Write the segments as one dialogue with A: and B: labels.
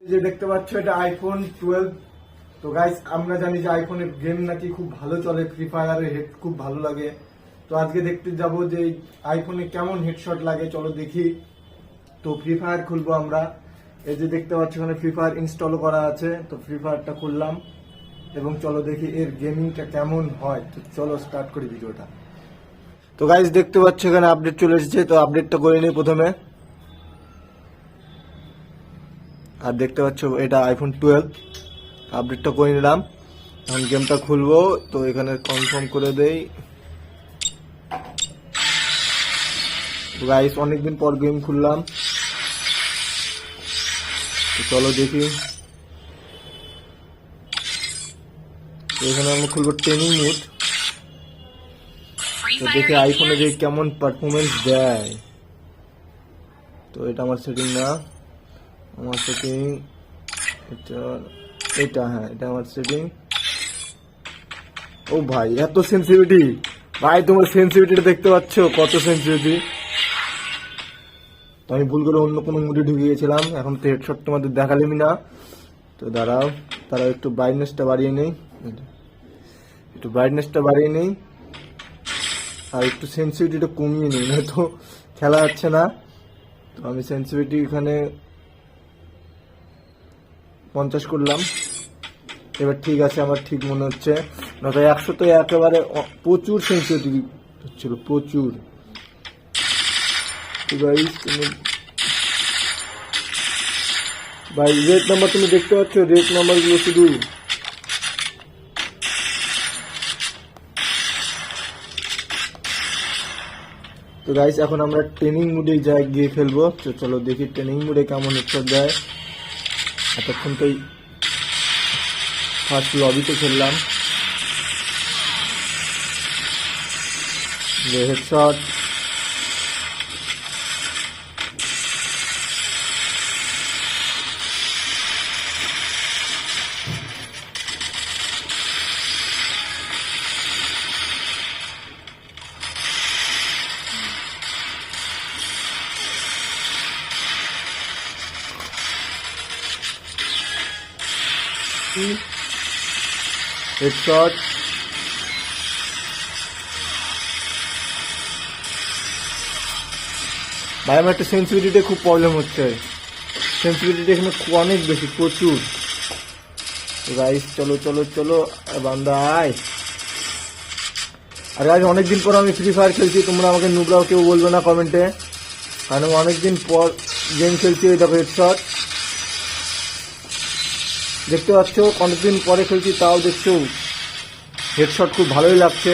A: যে দেখতে পাচ্ছ এটা আইফোন 12। তো গাইস আমরা জানি যে আইফোনের গেম নাকি খুব ভালো চলে, ফ্রি ফায়ারের হেড খুব ভালো লাগে। তো আজকে দেখতে যাব যে আইফোনে কেমন হেডশট লাগে, চলো দেখি। তো ফ্রি ফায়ার খুলবো আমরা। এই যে দেখতে পাচ্ছ এখানে ফ্রি ফায়ার ইনস্টল করা আছে, তো ফ্রি ফায়ারটা খুললাম এবং চলো দেখি এর গেমিংটা কেমন হয়। তো চলো স্টার্ট করি ভিডিওটা। তো গাইস দেখতে পাচ্ছ এখানে আপডেট চলে এসেছে, তো আপডেটটা করে নিই প্রথমে। আর দেখতে পাচ্ছ এটা আইফোন 12, আপডেটটা করে নিলাম। এখন গেমটা খুলবো, তো এখানে কনফার্ম করে দেই। গাইস অনেকদিন পর গেম খুললাম, তো চলো দেখি। এখানে আমরা খুলবো ট্রেনিং মোড, তো দেখি আইফোনে যে কেমন পারফরমেন্স দেয়। তো এটা আমার সেটিং না, আমার সেটিং এটা হ্যাঁ এটা আমার সেটিং। ও ভাই এত সেন্সিটিভিটি, ভাই তোমার সেন্সিটিভিটি দেখতে পাচ্ছ কত সেন্সিটিভিটি। তো আমি ভুল করে অন্য কোনো মুডে ঢুকে গেছিলাম, এখন তো হেডশট তোমাদের দেখালামই না। তো দাঁড়াও একটু ব্রাইটনেসটা বাড়িয়ে নেই, আর একটু সেন্সিটিভিটিটা কমিয়ে নিই, না তো খেলা যাচ্ছে না। তো আমি সেন্সিটিভিটি এখানে 50 করলাম, এবার ঠিক আছে, আমার ঠিক মনে হচ্ছে। নয়তো 100 তো একেবারে প্রচুর সেন্সিটিভিটি হচ্ছিল, প্রচুর। ভাই রেড নাম্বার তুমি দেখতে পাচ্ছ, রেড নাম্বার গুলো শুধু। তো গাইস এখন আমরা ট্রেনিং মোডে গিয়ে খেলবো। তো চলো দেখি ট্রেনিং মোডে কেমন হেডশট দেয়। এতক্ষণ তো ফার্স্ট লবিতে খেললাম, হেডশট। হেডশট, ভাই আমার একটা সেন্সিটিভিটিতে খুব প্রবলেম হচ্ছে, সেন্সিটিভিটি এখানে অনেক বেশি, প্রচুর। গাইস চলো চলো চলো বান্দা আয়। আর আজ অনেকদিন পর আমি ফ্রি ফায়ার খেলছি, তোমরা আমাকে নুবরাও কেউ বলবে না কমেন্টে, কারণ অনেকদিন পর গেম খেলছি। এই দেখো হেডশট দেখতে পাচ্ছ, অনেকদিন পরে খেলছি, তাও দেখছো হেডশট খুব ভালোই লাগছে।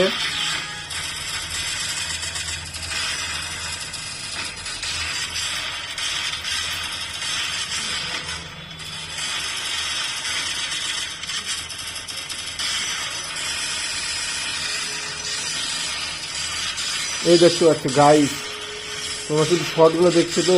A: এই দেখতে পাচ্ছ গাইস, তোমরা শুধু শটগুলো দেখছো তো।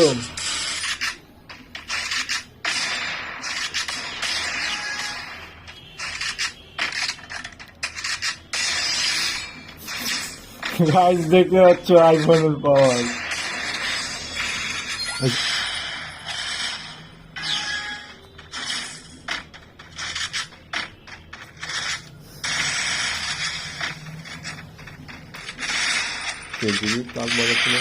A: গাইস দেখতে পাচ্ছ আইফোনের পাওয়ার। তাক বাজাচ্ছিল।